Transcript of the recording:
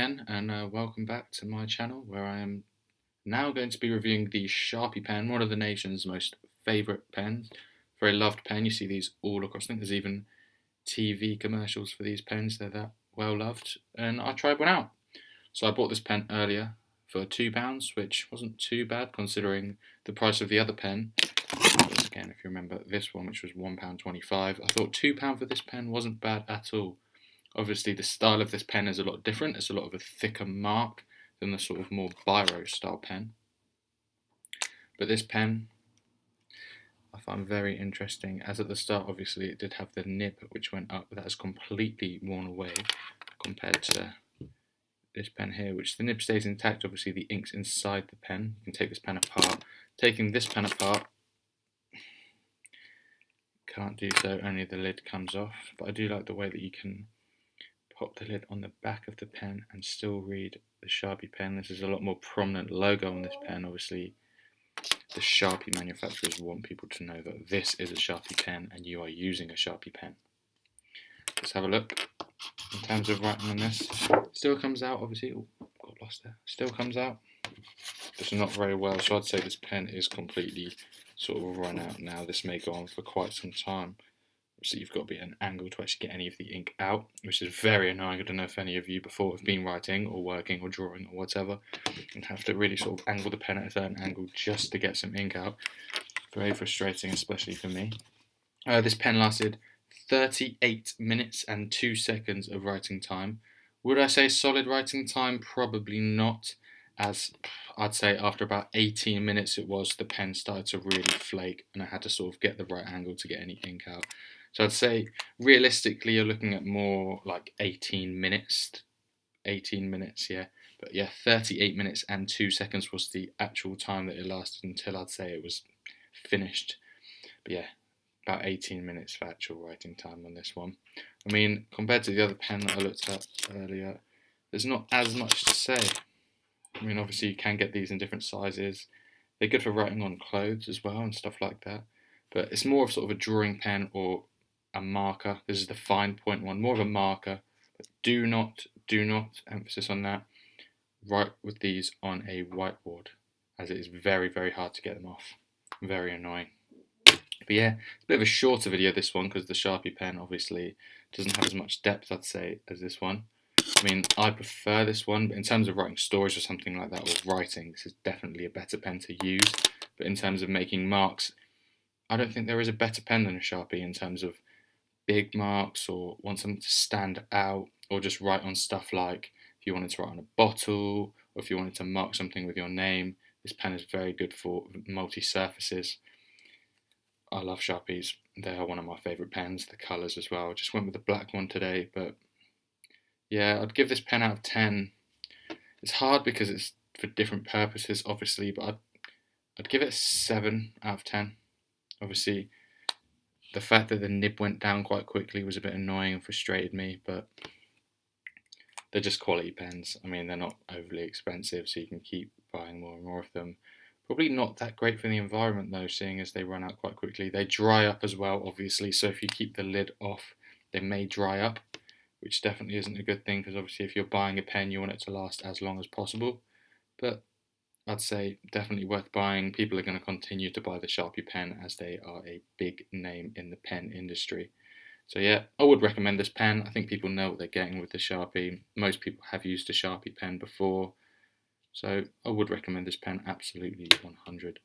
again, and welcome back to my channel where I am now going to be reviewing the Sharpie pen, one of the nation's most favourite pens. Very loved pen. You see these all across. I think there's even TV commercials for these pens. They're that well loved, and I tried one out. So I bought this pen earlier for £2, which wasn't too bad considering the price of the other pen. Again, if you remember this one, which was £1.25, I thought £2 for this pen wasn't bad at all. Obviously, the style of this pen is a lot different. It's a lot of a thicker mark than the sort of more biro style pen. But this pen I find very interesting, as at the start obviously it did have the nib which went up, but that has completely worn away compared to this pen here, which the nib stays intact. Obviously the ink's inside the pen. You can take this pen apart. Taking this pen apart, can't do so, only the lid comes off, but I do like the way that you can pop the lid on the back of the pen and still read the Sharpie pen. This is a lot more prominent logo on this pen. Obviously the Sharpie manufacturers want people to know that this is a Sharpie pen and you are using a Sharpie pen. Let's have a look. In terms of writing on this, still comes out obviously, got lost there, still comes out, just not very well, so I'd say this pen is completely sort of run out now. This may go on for quite some time. So you've got to be at an angle to actually get any of the ink out, which is very annoying. I don't know if any of you before have been writing or working or drawing or whatever and have to really sort of angle the pen at a certain angle just to get some ink out. Very frustrating, especially for me. This pen lasted 38 minutes and 2 seconds of writing time. Would I say solid writing time? Probably not, as I'd say after about 18 minutes the pen started to really flake and I had to sort of get the right angle to get any ink out. So I'd say realistically you're looking at more like 18 minutes, yeah. But yeah, 38 minutes and 2 seconds was the actual time that it lasted until I'd say it was finished. But yeah, about 18 minutes for actual writing time on this one. I mean, compared to the other pen that I looked at earlier, there's not as much to say. I mean, obviously you can get these in different sizes. They're good for writing on clothes as well and stuff like that. But it's more of sort of a drawing pen or a marker. This is the fine point one, more of a marker. But do not, emphasis on that, write with these on a whiteboard, as it is very, very hard to get them off. Very annoying. But yeah, it's a bit of a shorter video this one because the Sharpie pen obviously doesn't have as much depth, I'd say, as this one. I mean, I prefer this one, but in terms of writing stories or something like that, or writing, this is definitely a better pen to use. But in terms of making marks, I don't think there is a better pen than a Sharpie in terms of big marks or want something to stand out, or just write on stuff like if you wanted to write on a bottle or if you wanted to mark something with your name. This pen is very good for multi-surfaces. I love Sharpies. They are one of my favourite pens. The colours as well. I just went with the black one today, but yeah, I'd give this pen out of 10. It's hard because it's for different purposes, obviously, but I'd give it a 7 out of 10. Obviously, the fact that the nib went down quite quickly was a bit annoying and frustrated me, but they're just quality pens. I mean, they're not overly expensive, so you can keep buying more and more of them. Probably not that great for the environment though, seeing as they run out quite quickly. They dry up as well, obviously, so if you keep the lid off, they may dry up, which definitely isn't a good thing, because obviously if you're buying a pen, you want it to last as long as possible. But I'd say definitely worth buying. People are going to continue to buy the Sharpie pen as they are a big name in the pen industry. So yeah, I would recommend this pen. I think people know what they're getting with the Sharpie. Most people have used a Sharpie pen before. So I would recommend this pen absolutely 100%.